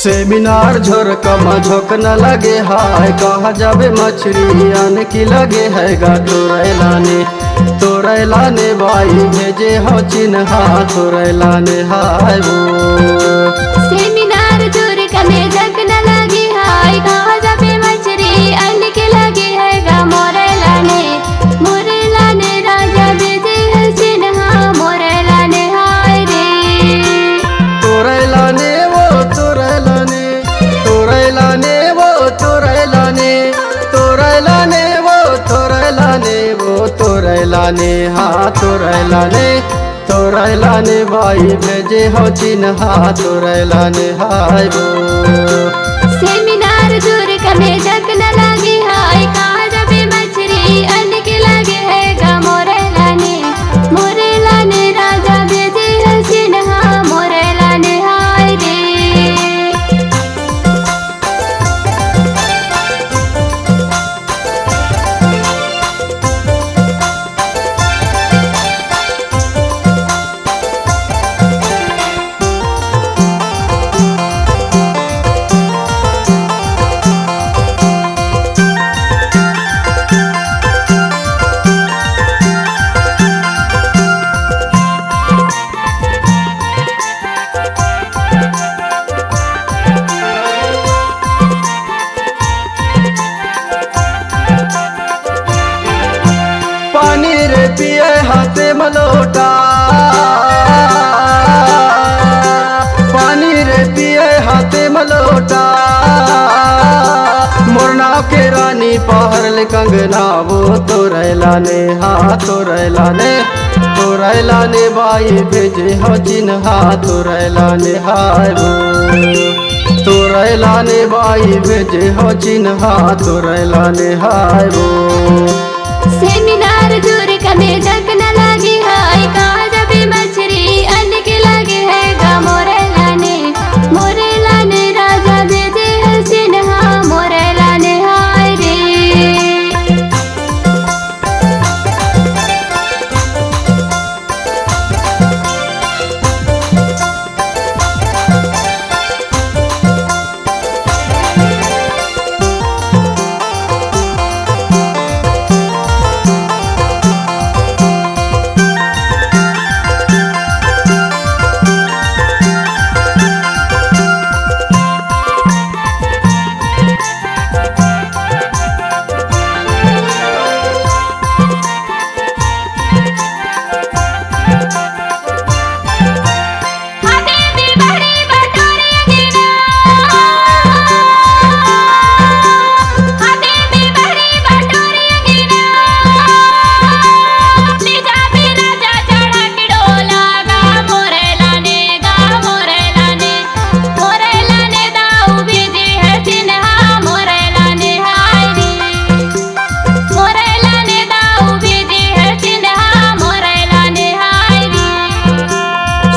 Seminar झोर कमा झोंक न लगे हाय, कहा जाबे मछली आने की लगे है गा तोरे लाने बाई भेजे हो चिन्हा तोरे लाने हाय वो। सेमिनार झोर कमे झोंक न लगे हाय, कहा जाबे मछली आने की लगे है गा मोरे लाने राजा भेजे है चिन्हा मोरे लाने हाय रे। तोरे लाने वो तोरे लाने तोरे लाने वो तोरे लाने तोरे लाने वो तोरे लाने वो तोरे लाने हाँ तोरे लाने भाई भेजे हो चिन्हा तोरे लाने हाय वो। सेमिनार झोर कमे झोंक न लगे हाय, कहा जाबे मछली आने की लगे है गा मोरे लाने राजा भेजे है चिन्हा मोरे लाने हाय रे। पानी रे पिए हाथे मलोटा, पानी रे पिए हाथे मलोटा, मोरना के रानी पहरल कंगना वो तोरे लाने हाँ तोरे लाने बाई भेजे हो चिन्हा तोरे लाने हाय वो। तोरे लाने बाई भेजे हो चिन्हा तोरे लाने हाय वो। सेमिनार झोर कमे झोंक न लगे हाय, कहा जाबे मछली आने की लगे है गा मोरे लाने राजा भेजे है चिन्हा मोरे लाने हाय रे।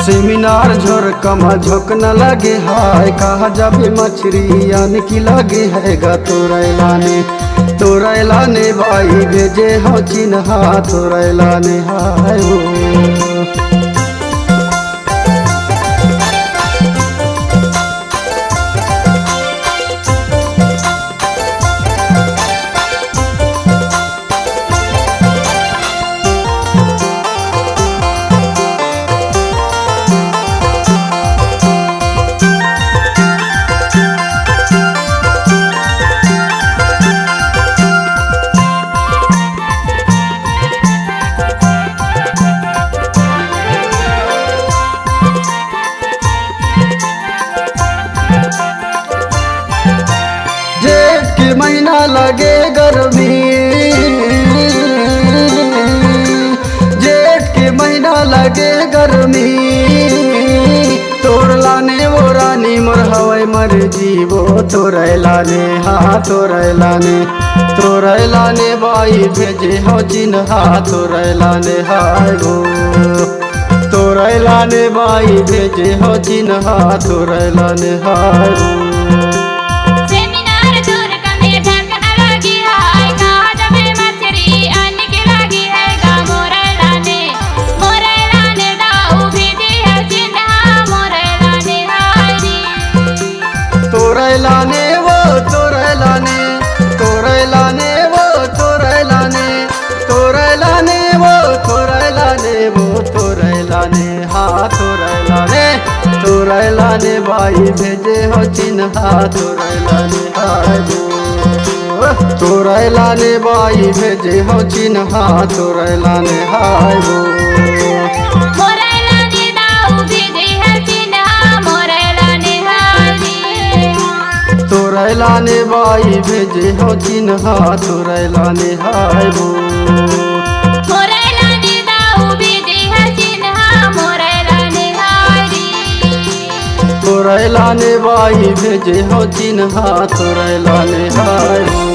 सेमिनार झोर कमा झोंक न लगे हाय, कहा जाबे मछली आने की लगे है गा तोरे लाने भाई भेजे हो चिन्हा तोरे लाने हाय वो। जेठ के महीना लगे गर्मी, जेठ के महीना लगे गर्मी, तोर लाने वो रानी मोर हवाई मर जीवो तोरे लाने हाँ तोरे लाने बाई भेजे हो चिन्हा तोरे लाने हाय वो। तोरे लाने बाई भेजे हो चिन्हा तोरे लाने हाय वो। ने बाई भेजे हो चिन्हा तोरैला ने हाय तोरैला ने बाई भेजे हो चिन्हा तोरैला ने हाय मोरैला ने दाऊ भेजे है चिन्हा मोरैला ने हाय तोरैला ने बाई भेजे हो चिन्हा तोरैला ने हाय मोरैला ने दाऊ भेजे है चिन्हा मोरैला ने हाय तोरैला ने बाई भेजे हो चिन्हा तोरैला ने हाय